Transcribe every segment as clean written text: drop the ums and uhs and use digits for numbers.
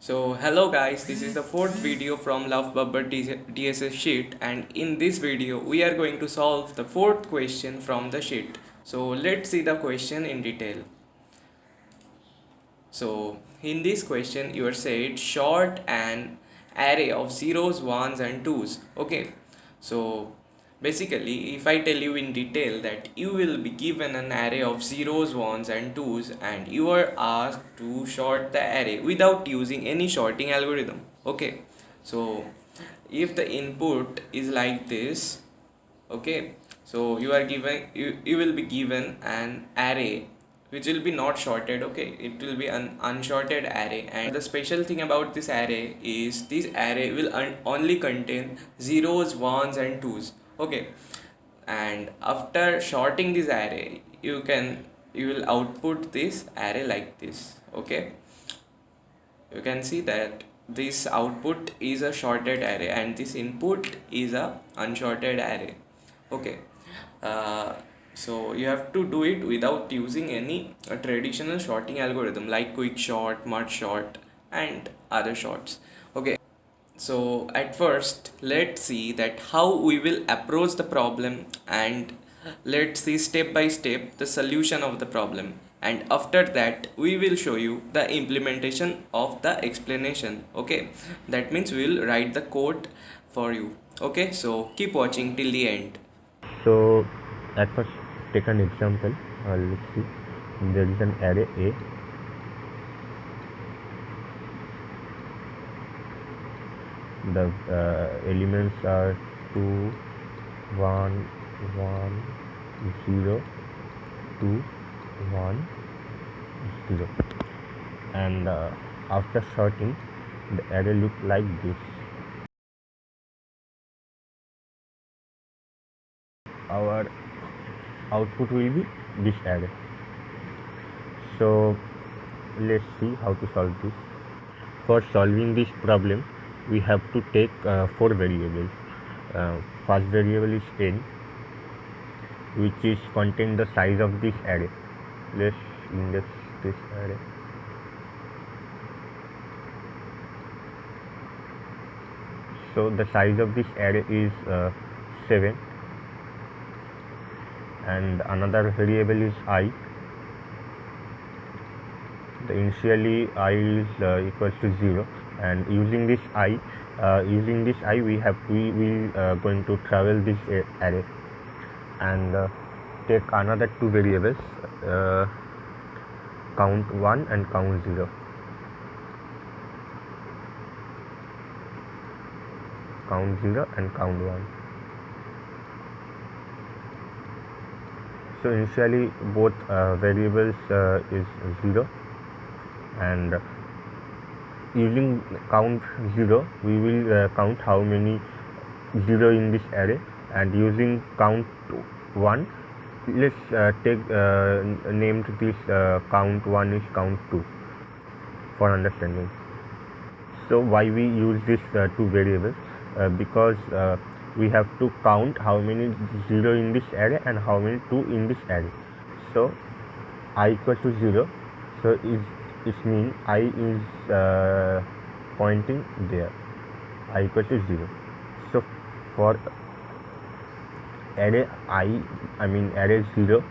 So hello guys, this is the fourth video from Lovebubber DSS sheet, and in this video we are going to solve the fourth question from the sheet. So let's see the question in detail. So in this question you are said short an array of zeros, ones and twos. Okay. So basically if I tell you in detail that you will be given an array of zeros, ones and twos and you are asked to sort the array without using any sorting algorithm. Okay. So if the input is like this, okay, so you will be given an array which will be not sorted. Okay, it will be an unsorted array, and the special thing about this array is this array will only contain zeros, ones and twos. Okay, and after sorting this array you will output this array like this. Okay, you can see that this output is a sorted array and this input is a unsorted array. Okay, uh, so you have to do it without using any traditional sorting algorithm like quick sort, merge sort and other sorts. Okay, so at first let's see that how we will approach the problem, and let's see step by step the solution of the problem, and after that we will show you the implementation of the explanation. Okay, that means we will write the code for you. Okay, so keep watching till the end. So at first take an example. Let's see. There is an array A. The elements are 2, 1, 1, 0, 2, 1, 0. And after sorting, the array looks like this. Our output will be this array. So let's see how to solve this. For solving this problem, we have to take 4 variables. First variable is n, which is contain the size of this array. Let's index this array. So the size of this array is 7, and another variable is I. The initially I is equals to 0, and using this I we will going to travel this array, and take another 2 variables, count 1 and count 0. Count 0 and count 1. So initially both variables is 0, and using count 0 we will count how many 0 in this array, and using count 1, let's take named this count 1 is count 2 for understanding. So why we use this 2 variables? Because we have to count how many 0 in this array and how many 2 in this array. So I equal to 0, so it means I is pointing there, I equal to 0. So for array array 0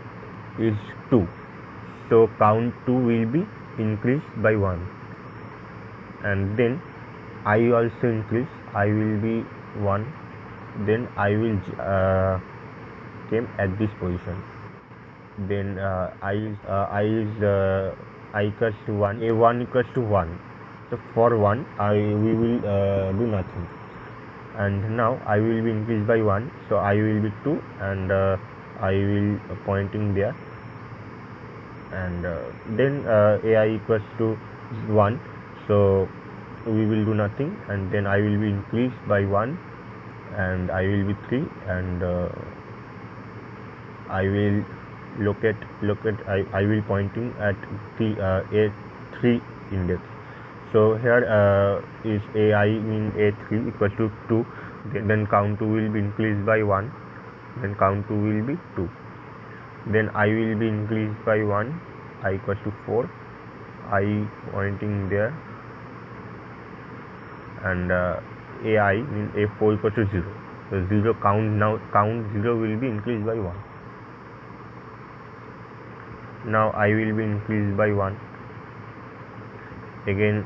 is 2, so count 2 will be increased by 1, and then I also increase, I will be 1, then I will came at this position, then I equals to 1, a1 equals to 1. So for 1 we will do nothing, and now I will be increased by 1, so I will be 2, and I will pointing there, and then ai equals to 1, so we will do nothing, and then I will be increased by 1, and I will be 3, and I will I will pointing at a3 index. So here is ai mean a3 equals to 2, then count 2 will be increased by 1, then count 2 will be 2, then I will be increased by 1, I equals to 4, I pointing there, and AI means A4 equals to 0. So 0 count 0 will be increased by 1. Now I will be increased by 1. Again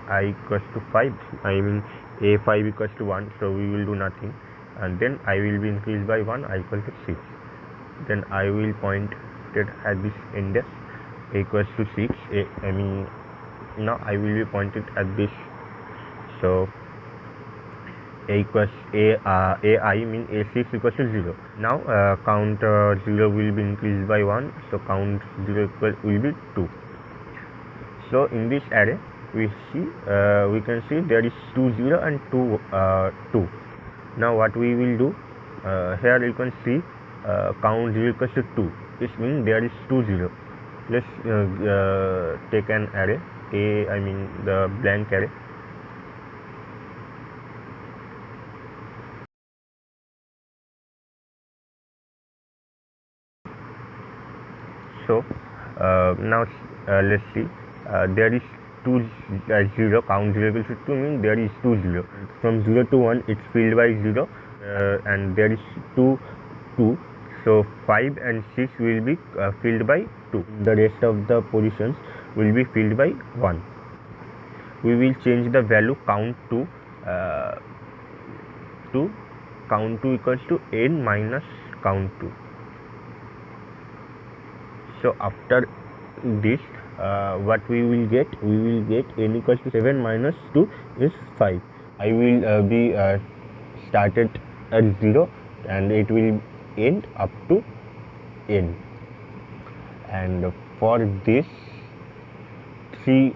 I equals to 5. I mean A5 equals to 1. So we will do nothing. And then I will be increased by 1. I equal to 6. Then I will point it at this index equals to 6. I mean now I will be pointed at this. So A equals AI mean A6 equals to 0. Now count 0 will be increased by 1. So count 0 will be 2. So in this array we can see there is 2 0 and 2. Now what we will do, here you can see count 0 equals to 2. This means there is 2 0. Let's take an array the blank array. So now let's see, there is 2 0, count 0 equals to 2 means there is 2 0. From 0 to 1 it's filled by 0, and there is 2 2. So 5 and 6 will be filled by 2. The rest of the positions will be filled by 1. We will change the value count to count 2 equals to n minus count 2. So after this, what we will get n equals to 7 minus 2 is 5. I will be started at 0 and it will end up to n. And for this we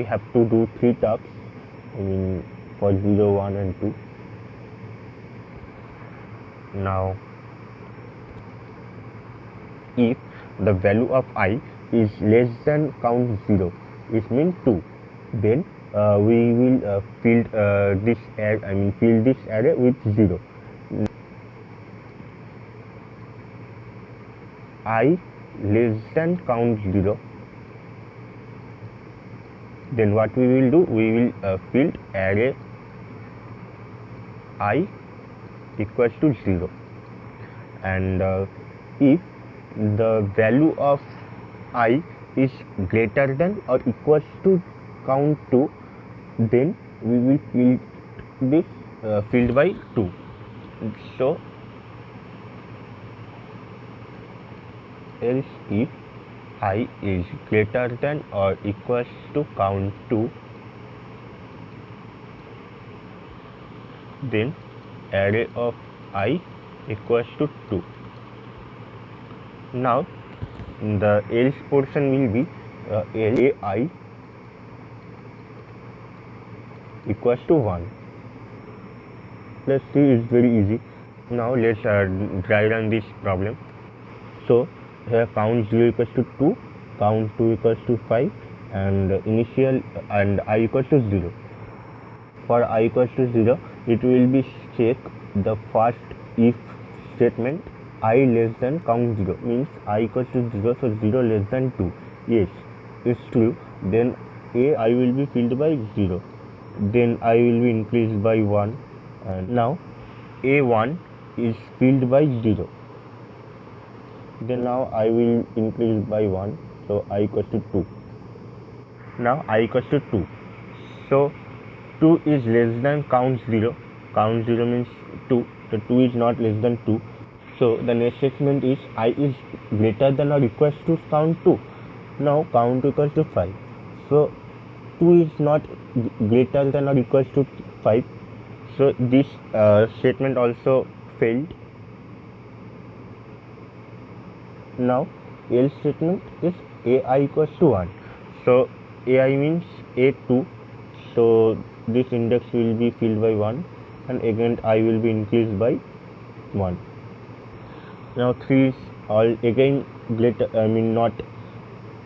have to do 3 tasks. For 0, 1 and 2. Now if the value of I is less than count 0, it means 2, then we will fill this array with 0. I less than count 0, then what we will do, we will fill array I equals to 0, and if the value of I is greater than or equals to count 2, then we will fill this filled by 2. So else if I is greater than or equals to count 2, then array of I equals to 2. Now the else portion will be AI equals to 1. Let's see, it's very easy. Now let's try run this problem. So here count 0 equals to 2, count 2 equals to 5, and initial and I equals to 0. For I equals to 0, it will be check the first if statement. I less than count 0 means I equals to 0, so 0 less than 2. Yes, it's true. Then I will be filled by 0. Then I will be increased by 1. And now A1 is filled by 0. Then now I will increase by 1. So I equals to 2. Now I equals to 2. So 2 is less than count 0. Count 0 means 2. So 2 is not less than 2. So the next statement is I is greater than or equals to count 2. Now count 2 equals to 5. So 2 is not greater than or equals to 5. So this statement also failed. Now else statement is AI equals to 1. So AI means A2. So this index will be filled by 1, and again I will be increased by 1. Now 3 is all again greater, not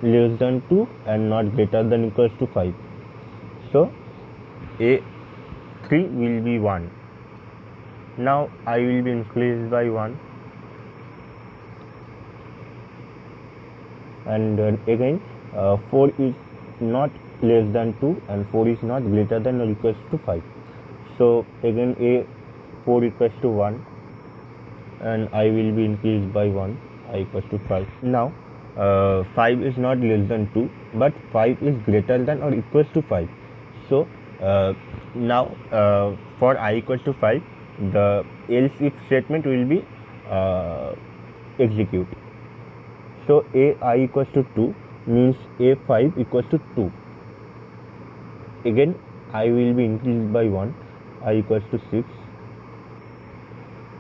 less than 2 and not greater than equals to 5. So A3 will be 1. Now I will be increased by 1, and again 4 is not less than 2 and 4 is not greater than or equals to 5. So again a 4 equals to 1 and I will be increased by 1, I equals to 5. Now 5 is not less than 2 but 5 is greater than or equals to 5. So now for I equals to 5 the else if statement will be execute. So a I equals to 2 means a 5 equals to 2. Again I will be increased by 1, I equals to 6.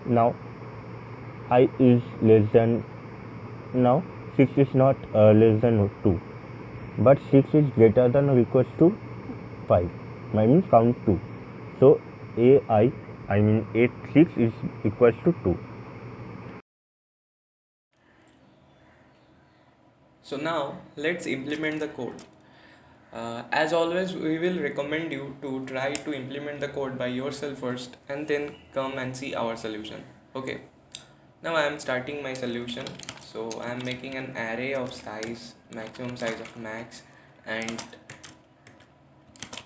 Now I is less than, now 6 is not less than 2 but 6 is greater than or equals to 5, I mean count 2. So I mean a 6 is equals to 2. So now let's implement the code. As always, we will recommend you to try to implement the code by yourself first and then come and see our solution. Okay. Now I am starting my solution. So I am making an array of size, maximum size of max, and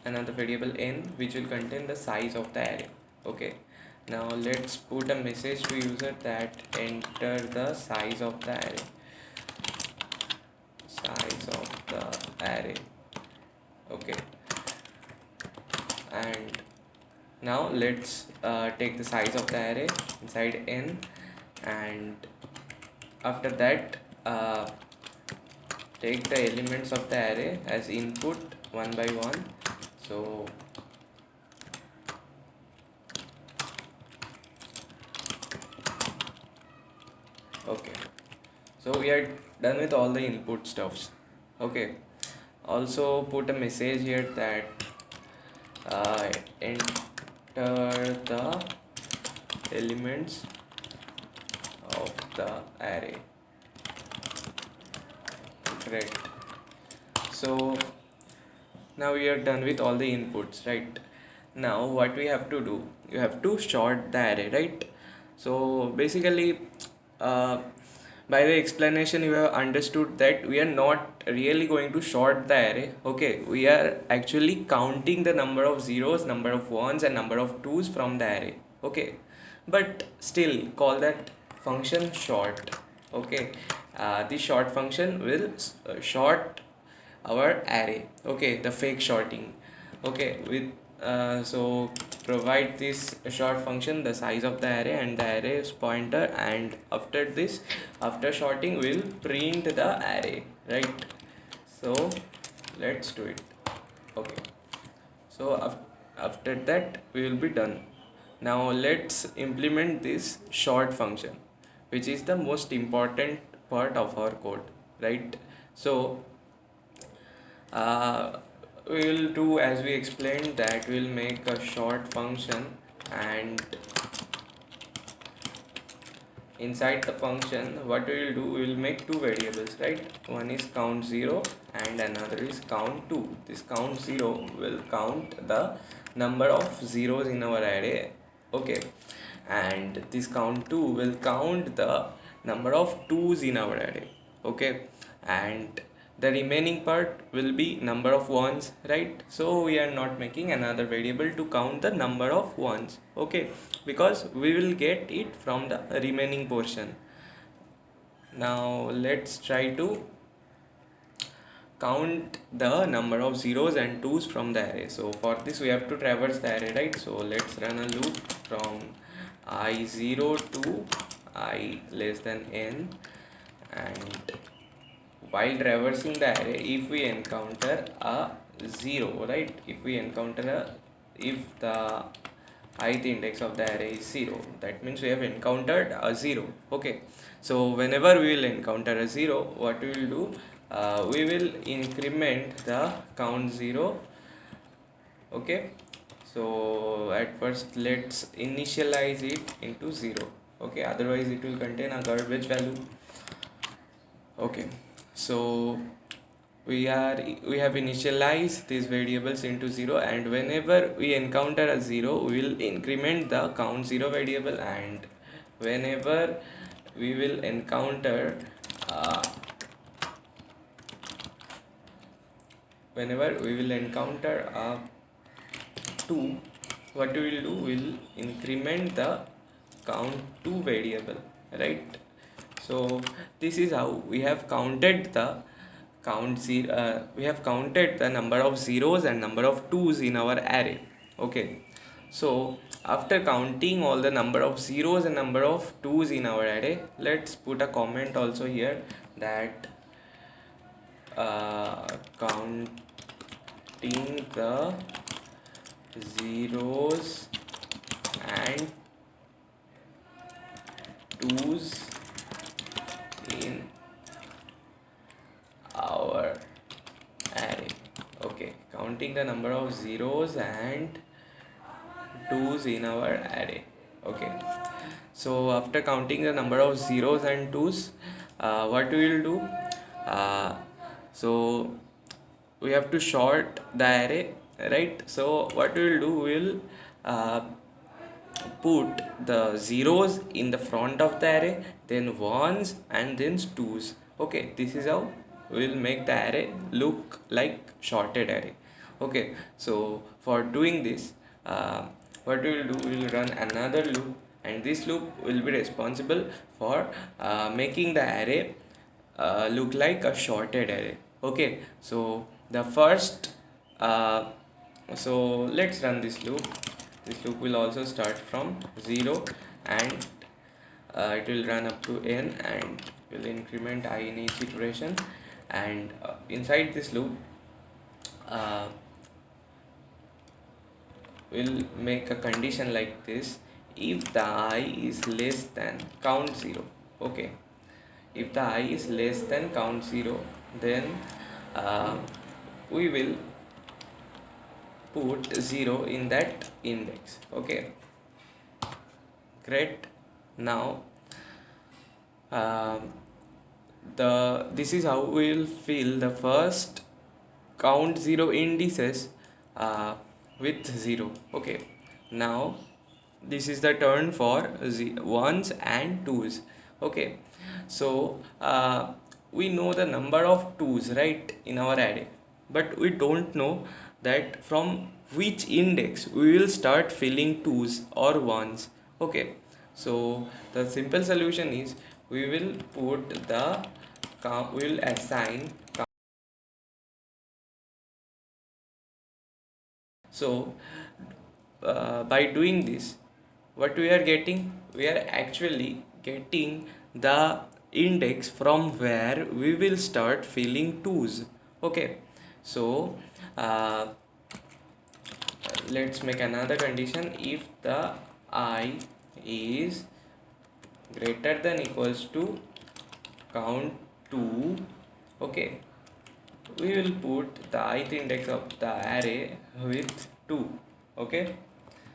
another variable n which will contain the size of the array. Okay. Now let's put a message to user that enter the size of the array. Size of the array. Okay. And now let's take the size of the array inside n, and after that take the elements of the array as input one by one. So okay, so we are done with all the input stuffs. Okay, also put a message here that enter the elements of the array. Great. So now we are done with all the inputs, right? Now what we have to do, you have to sort the array, right? So basically by the explanation you have understood that we are not really going to sort the array. Okay, we are actually counting the number of zeros, number of ones and number of twos from the array. Okay, but still call that function sort. Okay, this sort function will sort our array. Okay, the fake sorting. Okay, with so provide this sort function the size of the array and the array's pointer, and after this, after sorting, we'll print the array, right? So let's do it. Okay, so after that we will be done. Now let's implement this sort function, which is the most important part of our code, right? So we will do as we explained, that we'll make a sort function, and inside the function what we will do, we will make two variables, right? One is count 0 and another is count 2. This count 0 will count the number of zeros in our array. Okay, and this count 2 will count the number of twos in our array. Okay, and the remaining part will be number of ones, right? So we are not making another variable to count the number of ones. Okay, because we will get it from the remaining portion. Now let's try to count the number of zeros and twos from the array. So for this we have to traverse the array, right? So let's run a loop from I0 to I less than n, and while traversing the array, if we encounter a 0, right? If we encounter if the ith index of the array is 0, that means we have encountered a 0. Okay, so whenever we will encounter a 0, what we will do, we will increment the count 0. Okay, so at first let's initialize it into 0. Okay, otherwise it will contain a garbage value. Okay, so we have initialized these variables into 0, and whenever we encounter a 0, we will increment the count 0 variable, and whenever we will encounter whenever we will encounter a 2, what we will do, we'll increment the count 2 variable, right? So this is how we have counted the we have counted the number of zeros and number of twos in our array. Okay, so after counting all the number of zeros and number of twos in our array, let's put a comment also here that counting the zeros and twos in our array. Okay, counting the number of zeros and twos in our array. Okay, so after counting the number of zeros and twos, what we will do, so we have to sort the array, right? So what we will do, we will put the zeros in the front of the array, then ones and then twos. Okay, this is how we will make the array look like sorted array. Okay, so for doing this, what we will do, we will run another loop, and this loop will be responsible for making the array look like a sorted array. Okay, so the first so let's run this loop. This loop will also start from 0, and it will run up to n, and will increment I in each iteration. And inside this loop, uh, we'll make a condition like this: if the I is less than count 0. Okay, if the I is less than count 0, then we will put 0 in that index. Okay, great. Now this is how we will fill the first count 0 indices with 0. Okay, now this is the turn for ones and twos. Okay, so we know the number of twos, right, in our array, but we don't know that from which index we will start filling twos or ones. Okay, so the simple solution is, we will put the we will assign. So by doing this, what we are getting, we are actually getting the index from where we will start filling twos. Okay, so let's make another condition: if the I is greater than equals to count 2. Okay, we will put the ith index of the array with 2. Okay,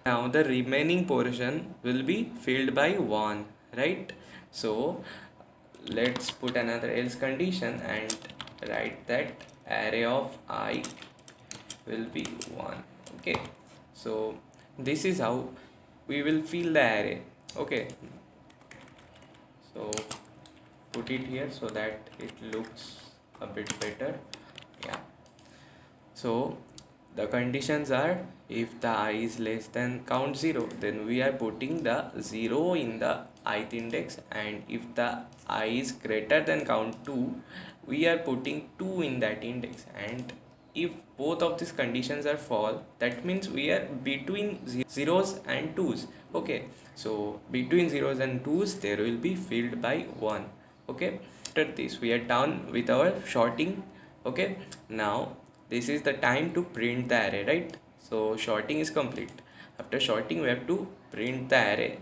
now the remaining portion will be filled by 1, right? So let's put another else condition and write that array of I will be 1. Okay, so this is how we will fill the array. Okay, so put it here so that it looks a bit better. Yeah, so the conditions are: if the I is less than count 0, then we are putting the 0 in the ith index, and if the I is greater than count 2, we are putting 2 in that index. And if both of these conditions are false, that means we are between zeros and twos. Okay, so between zeros and twos there will be filled by 1. Okay, after this we are done with our sorting. Okay, now this is the time to print the array, right? So sorting is complete. After sorting, we have to print the array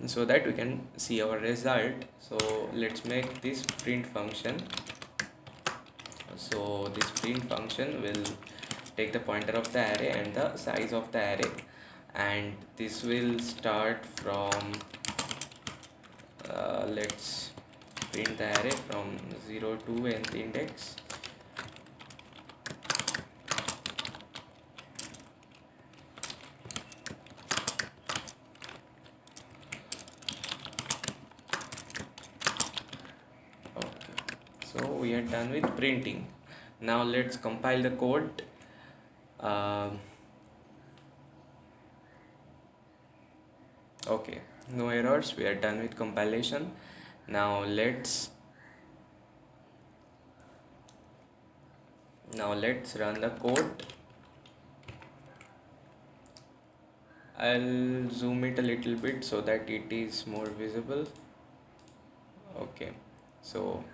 so that we can see our result. So let's make this print function. So this print function will take the pointer of the array and the size of the array, and this will start from let's print the array from 0 to nth index. Okay, so we are done with printing. Now let's compile the code. um, okay, no errors, we are done with compilation. Now let's run the code. I'll zoom it a little bit so that it is more visible. Okay, so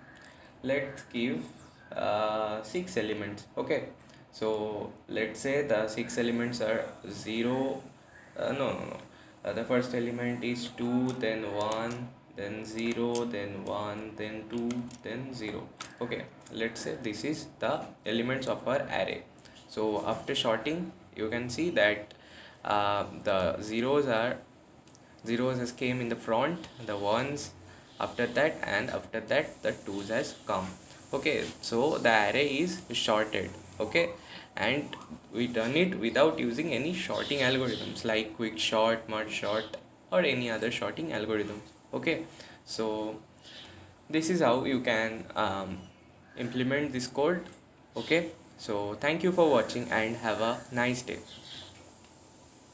let's give 6 elements. Okay, so let's say the 6 elements are 0. No. The first element is 2, then 1, then 0, then 1, then 2, then 0. Okay, let's say this is the elements of our array. So after sorting, you can see that the zeros has came in the front, the ones after that, and after that the twos has come. Okay, so the array is sorted. Okay, and we done it without using any sorting algorithms like quick sort, merge sort, or any other sorting algorithms. Okay, so this is how you can implement this code. Okay, so thank you for watching and have a nice day.